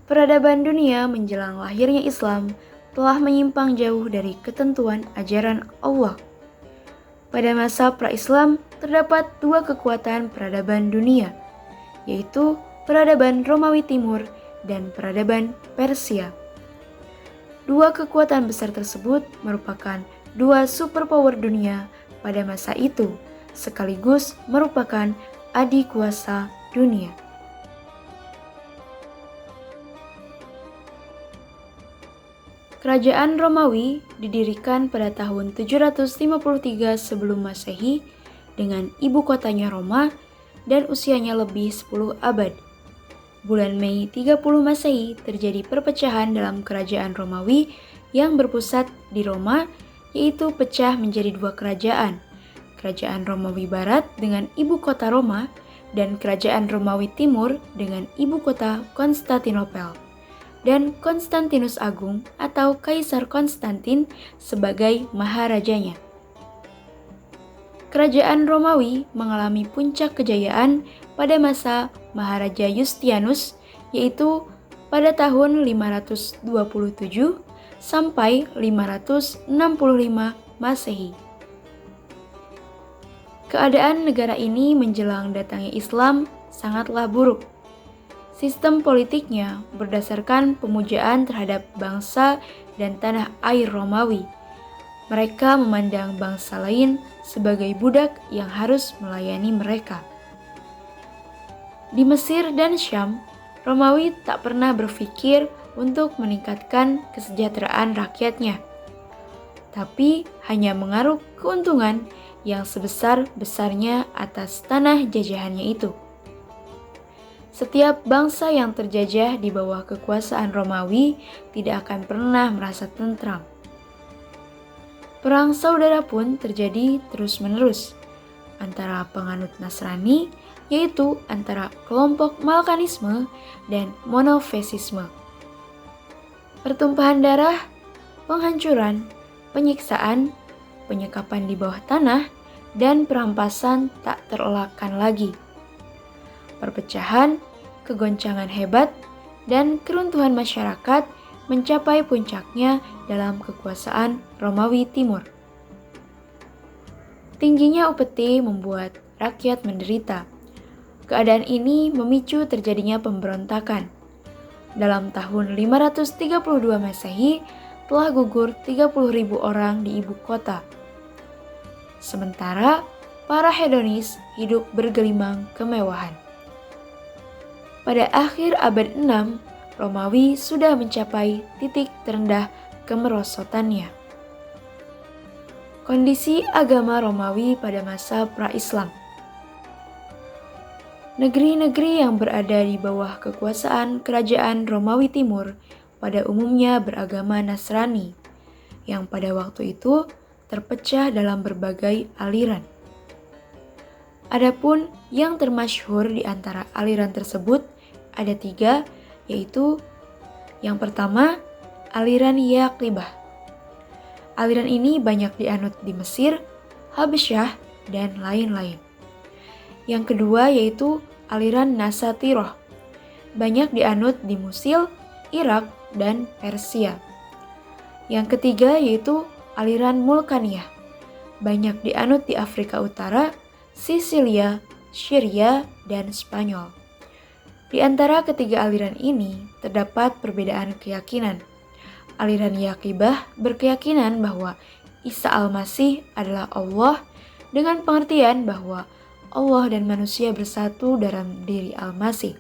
Peradaban dunia menjelang lahirnya Islam telah menyimpang jauh dari ketentuan ajaran Allah. Pada masa pra-Islam terdapat dua kekuatan peradaban dunia, yaitu peradaban Romawi Timur dan peradaban Persia. Dua kekuatan besar tersebut merupakan dua superpower dunia pada masa itu, sekaligus merupakan adik kuasa dunia. Kerajaan Romawi didirikan pada tahun 753 sebelum Masehi dengan ibu kotanya Roma dan usianya lebih 10 abad. Bulan Mei 30 Masehi terjadi perpecahan dalam kerajaan Romawi yang berpusat di Roma, yaitu pecah menjadi dua kerajaan. Kerajaan Romawi Barat dengan ibu kota Roma dan Kerajaan Romawi Timur dengan ibu kota Konstantinopel. Dan Konstantinus Agung atau Kaisar Konstantin sebagai maharajanya. Kerajaan Romawi mengalami puncak kejayaan pada masa Maharaja Yustianus, yaitu pada tahun 527 sampai 565 Masehi. Keadaan negara ini menjelang datangnya Islam sangatlah buruk. Sistem politiknya berdasarkan pemujaan terhadap bangsa dan tanah air Romawi. Mereka memandang bangsa lain sebagai budak yang harus melayani mereka. Di Mesir dan Syam, Romawi tak pernah berpikir untuk meningkatkan kesejahteraan rakyatnya, tapi hanya mengaruk keuntungan yang sebesar-besarnya atas tanah jajahannya itu. Setiap bangsa yang terjajah di bawah kekuasaan Romawi tidak akan pernah merasa tentram. Perang saudara pun terjadi terus-menerus antara penganut Nasrani, yaitu antara kelompok Malkanisme dan Monofisisme. Pertumpahan darah, penghancuran, penyiksaan, penyekapan di bawah tanah, dan perampasan tak terelakkan lagi. Perpecahan, kegoncangan hebat, dan keruntuhan masyarakat mencapai puncaknya dalam kekuasaan Romawi Timur. Tingginya upeti membuat rakyat menderita. Keadaan ini memicu terjadinya pemberontakan. Dalam tahun 532 Masehi telah gugur 30.000 orang di ibu kota. Sementara para hedonis hidup bergelimang kemewahan. Pada akhir abad 6, Romawi sudah mencapai titik terendah kemerosotannya. Kondisi agama Romawi pada masa pra-Islam. Negeri-negeri yang berada di bawah kekuasaan kerajaan Romawi Timur pada umumnya beragama Nasrani, yang pada waktu itu terpecah dalam berbagai aliran. Adapun yang termasyhur di antara aliran tersebut ada tiga, yaitu yang pertama, aliran Yaqibah. Aliran ini banyak dianut di Mesir, Habasyah, dan lain-lain. Yang kedua yaitu aliran Nasatirah. Banyak dianut di Musil, Irak, dan Persia. Yang ketiga yaitu aliran Mulkaniyah. Banyak dianut di Afrika Utara, Sisilia, Syria, dan Spanyol. Di antara ketiga aliran ini terdapat perbedaan keyakinan. Aliran Yaqibah berkeyakinan bahwa Isa Al-Masih adalah Allah dengan pengertian bahwa Allah dan manusia bersatu dalam diri Al-Masih.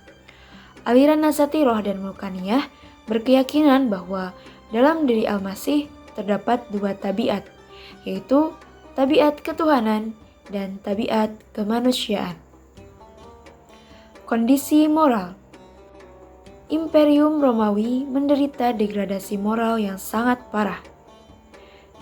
Aliran Nasatirah dan Mulkaniyah berkeyakinan bahwa dalam diri Al-Masih terdapat dua tabiat, yaitu tabiat ketuhanan dan tabiat kemanusiaan. Kondisi moral. Imperium Romawi menderita degradasi moral yang sangat parah,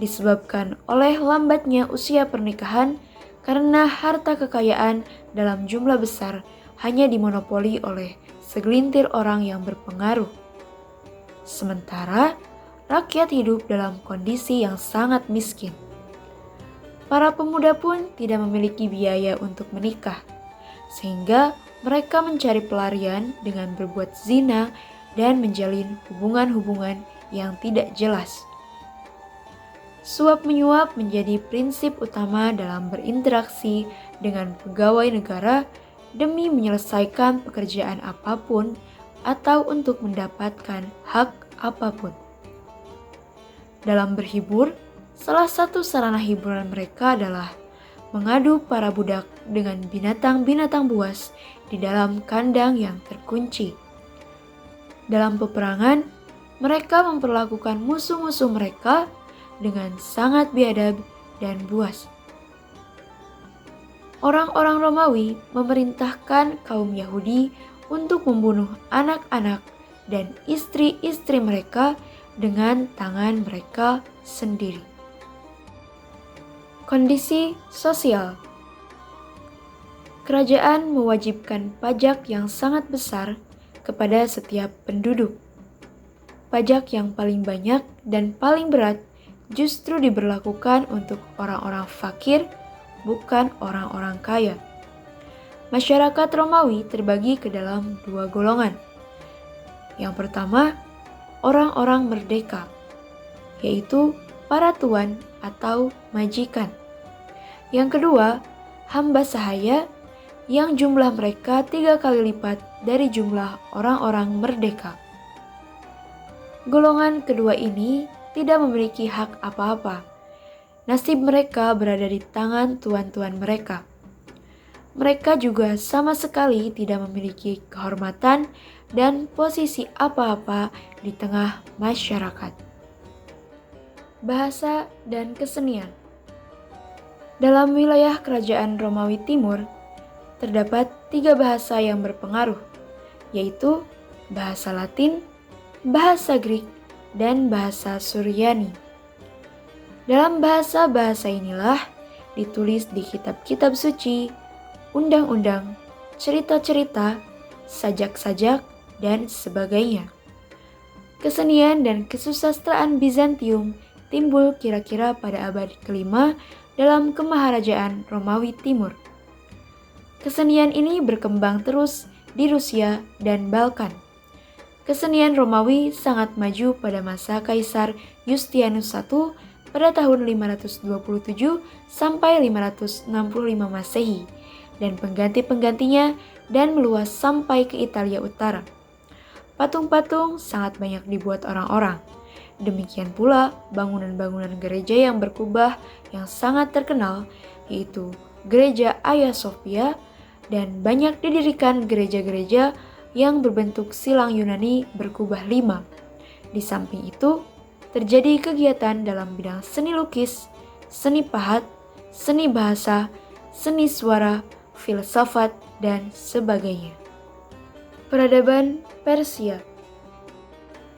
disebabkan oleh lambatnya usia pernikahan karena harta kekayaan dalam jumlah besar hanya dimonopoli oleh segelintir orang yang berpengaruh. Sementara rakyat hidup dalam kondisi yang sangat miskin. Para pemuda pun tidak memiliki biaya untuk menikah, sehingga mereka mencari pelarian dengan berbuat zina dan menjalin hubungan-hubungan yang tidak jelas. Suap-menyuap menjadi prinsip utama dalam berinteraksi dengan pegawai negara demi menyelesaikan pekerjaan apapun atau untuk mendapatkan hak apapun. Dalam berhibur, salah satu sarana hiburan mereka adalah mengadu para budak dengan binatang-binatang buas di dalam kandang yang terkunci. Dalam peperangan, mereka memperlakukan musuh-musuh mereka dengan sangat biadab dan buas. Orang-orang Romawi memerintahkan kaum Yahudi untuk membunuh anak-anak dan istri-istri mereka dengan tangan mereka sendiri. Kondisi sosial. Kerajaan mewajibkan pajak yang sangat besar kepada setiap penduduk. Pajak yang paling banyak dan paling berat justru diberlakukan untuk orang-orang fakir, bukan orang-orang kaya. Masyarakat Romawi terbagi ke dalam dua golongan. Yang pertama, orang-orang merdeka, yaitu para tuan atau majikan. Yang kedua, hamba sahaya yang jumlah mereka 3 kali lipat dari jumlah orang-orang merdeka. Golongan kedua ini tidak memiliki hak apa-apa. Nasib mereka berada di tangan tuan-tuan mereka. Mereka juga sama sekali tidak memiliki kehormatan dan posisi apa-apa di tengah masyarakat. Bahasa dan kesenian. Dalam wilayah kerajaan Romawi Timur, terdapat 3 bahasa yang berpengaruh, yaitu bahasa Latin, bahasa Greek, dan bahasa Suryani. Dalam bahasa-bahasa inilah ditulis di kitab-kitab suci, undang-undang, cerita-cerita, sajak-sajak, dan sebagainya. Kesenian dan kesusastraan Bizantium timbul kira-kira pada abad ke-5 dalam kemaharajaan Romawi Timur. Kesenian ini berkembang terus di Rusia dan Balkan. Kesenian Romawi sangat maju pada masa Kaisar Yustianus I pada tahun 527 sampai 565 Masehi dan pengganti-penggantinya dan meluas sampai ke Italia Utara. Patung-patung sangat banyak dibuat orang-orang. Demikian pula bangunan-bangunan gereja yang berkubah yang sangat terkenal, yaitu Gereja Hagia Sophia, dan banyak didirikan gereja-gereja yang berbentuk silang Yunani berkubah 5. Di samping itu, terjadi kegiatan dalam bidang seni lukis, seni pahat, seni bahasa, seni suara, filsafat, dan sebagainya. Peradaban Persia.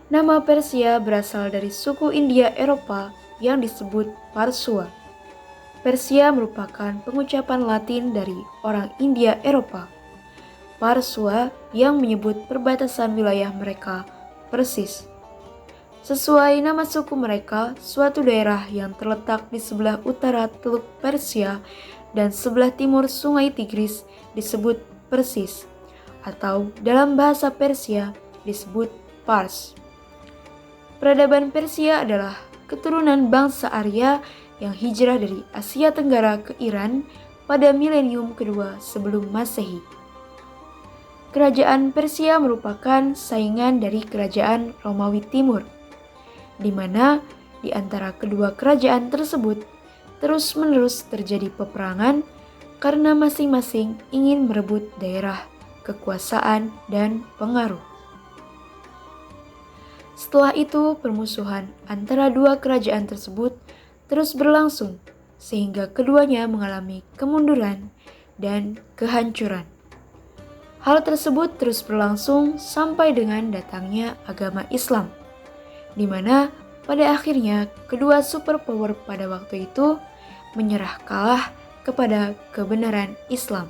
Nama Persia berasal dari suku India Eropa yang disebut Parsua. Persia merupakan pengucapan Latin dari orang India Eropa. Parsua yang menyebut perbatasan wilayah mereka Persis. Sesuai nama suku mereka, suatu daerah yang terletak di sebelah utara Teluk Persia dan sebelah timur Sungai Tigris disebut Persis, atau dalam bahasa Persia disebut Pars. Peradaban Persia adalah keturunan bangsa Arya yang hijrah dari Asia Tenggara ke Iran pada milenium kedua sebelum Masehi. Kerajaan Persia merupakan saingan dari kerajaan Romawi Timur, di mana di antara kedua kerajaan tersebut terus-menerus terjadi peperangan karena masing-masing ingin merebut daerah, kekuasaan, dan pengaruh. Setelah itu, permusuhan antara dua kerajaan tersebut terus berlangsung, sehingga keduanya mengalami kemunduran dan kehancuran. Hal tersebut terus berlangsung sampai dengan datangnya agama Islam, di mana pada akhirnya kedua superpower pada waktu itu menyerah kalah kepada kebenaran Islam.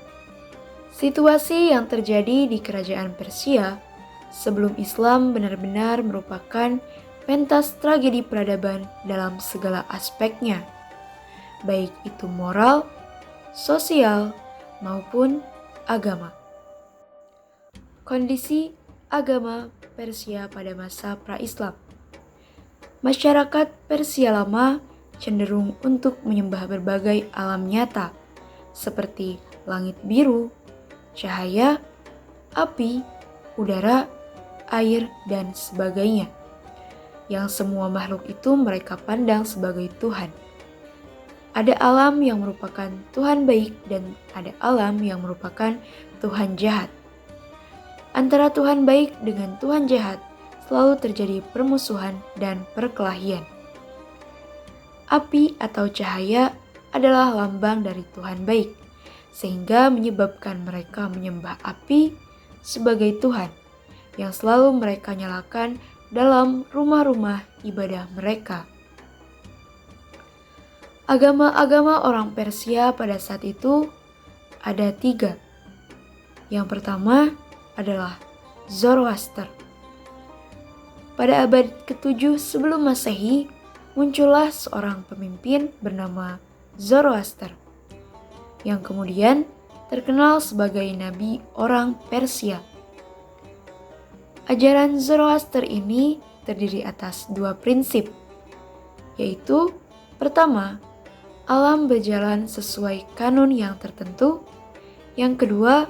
Situasi yang terjadi di kerajaan Persia sebelum Islam benar-benar merupakan pentas tragedi peradaban dalam segala aspeknya, baik itu moral, sosial, maupun agama. Kondisi agama Persia pada masa pra-Islam. Masyarakat Persia lama cenderung untuk menyembah berbagai alam nyata, seperti langit biru, cahaya, api, udara, air, dan sebagainya, yang semua makhluk itu mereka pandang sebagai Tuhan. Ada alam yang merupakan Tuhan baik dan ada alam yang merupakan Tuhan jahat. Antara Tuhan baik dengan Tuhan jahat selalu terjadi permusuhan dan perkelahian. Api atau cahaya adalah lambang dari Tuhan baik, sehingga menyebabkan mereka menyembah api sebagai Tuhan yang selalu mereka nyalakan dalam rumah-rumah ibadah mereka. Agama-agama orang Persia pada saat itu ada 3. Yang pertama adalah Zoroaster. Pada abad ke-7 sebelum Masehi, muncullah seorang pemimpin bernama Zoroaster, yang kemudian terkenal sebagai nabi orang Persia. Ajaran Zoroaster ini terdiri atas 2 prinsip, yaitu pertama, alam berjalan sesuai kanun yang tertentu. Yang kedua,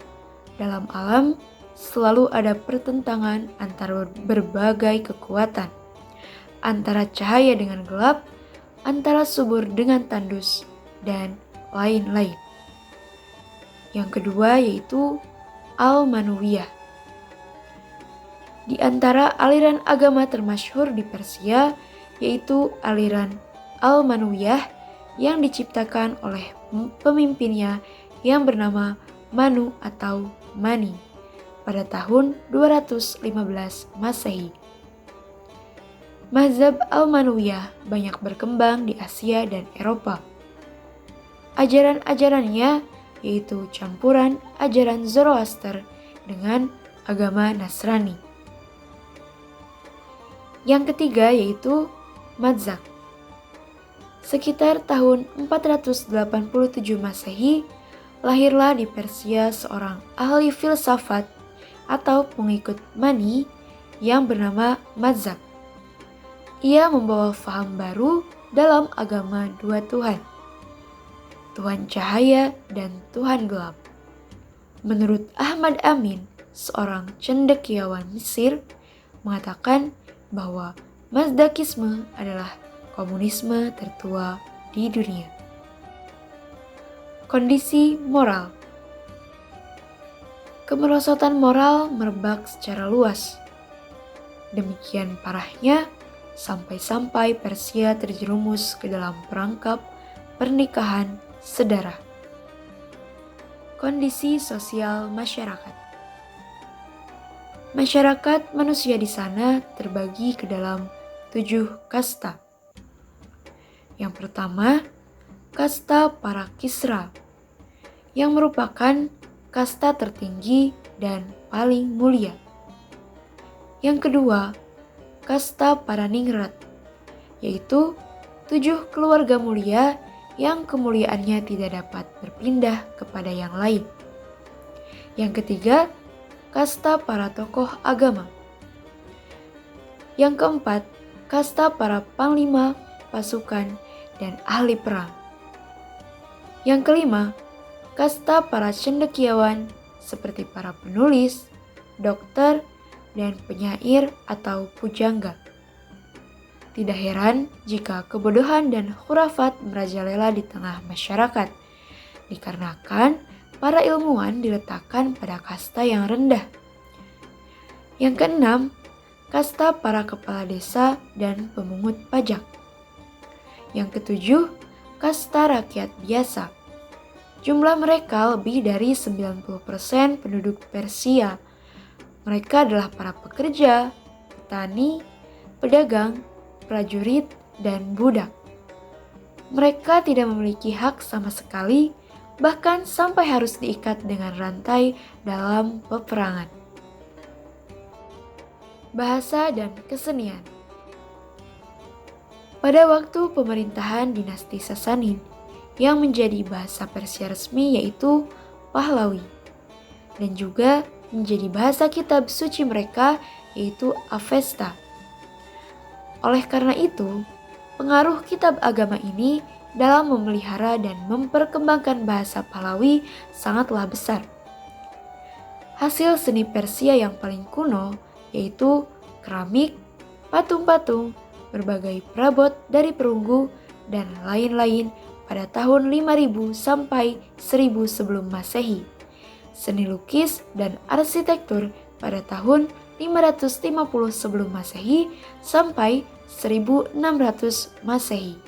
dalam alam selalu ada pertentangan antara berbagai kekuatan, antara cahaya dengan gelap, antara subur dengan tandus, dan lain-lain. Yang kedua yaitu Al-Manuwiyah. Di antara aliran agama termasyhur di Persia yaitu aliran Al-Manuwiyah yang diciptakan oleh pemimpinnya yang bernama Manu atau Mani pada tahun 215 Masehi. Mazhab Al-Manuwiyah banyak berkembang di Asia dan Eropa. Ajaran-ajarannya yaitu campuran ajaran Zoroaster dengan agama Nasrani. Yang ketiga yaitu Mazdak. Sekitar tahun 487 Masehi, lahirlah di Persia seorang ahli filsafat atau pengikut Mani yang bernama Mazdak. Ia membawa faham baru dalam agama 2 Tuhan, Tuhan cahaya dan Tuhan gelap. Menurut Ahmad Amin, seorang cendekiawan Mesir, mengatakan bahwa Mazdakisme adalah komunisme tertua di dunia. Kondisi moral. Kemerosotan moral merebak secara luas. Demikian parahnya sampai-sampai Persia terjerumus ke dalam perangkap pernikahan sedara. Kondisi sosial masyarakat. Masyarakat manusia di sana terbagi ke dalam 7 kasta. Yang pertama, kasta para Kisra, yang merupakan kasta tertinggi dan paling mulia. Yang kedua, kasta para Ningrat, yaitu 7 keluarga mulia yang kemuliaannya tidak dapat berpindah kepada yang lain. Yang ketiga, kasta para tokoh agama. Yang keempat, kasta para panglima, pasukan, dan ahli perang. Yang kelima, kasta para cendekiawan seperti para penulis, dokter, dan penyair atau pujangga. Tidak heran jika kebodohan dan khurafat merajalela di tengah masyarakat, dikarenakan para ilmuwan diletakkan pada kasta yang rendah. Yang keenam, kasta para kepala desa dan pemungut pajak. Yang ketujuh, kasta rakyat biasa. Jumlah mereka lebih dari 90% penduduk Persia. Mereka adalah para pekerja, petani, pedagang, prajurit, dan budak. Mereka tidak memiliki hak sama sekali, bahkan sampai harus diikat dengan rantai dalam peperangan. Bahasa dan kesenian. Pada waktu pemerintahan dinasti Sasanin, yang menjadi bahasa Persia resmi yaitu Pahlawi, dan juga menjadi bahasa kitab suci mereka, yaitu Avesta. Oleh karena itu, pengaruh kitab agama ini dalam memelihara dan memperkembangkan bahasa Pahlawi sangatlah besar. Hasil seni Persia yang paling kuno yaitu keramik, patung-patung, berbagai perabot dari perunggu, dan lain-lain pada tahun 5000 sampai 1000 sebelum Masehi. Seni lukis dan arsitektur pada tahun 550 sebelum Masehi sampai 1600 Masehi.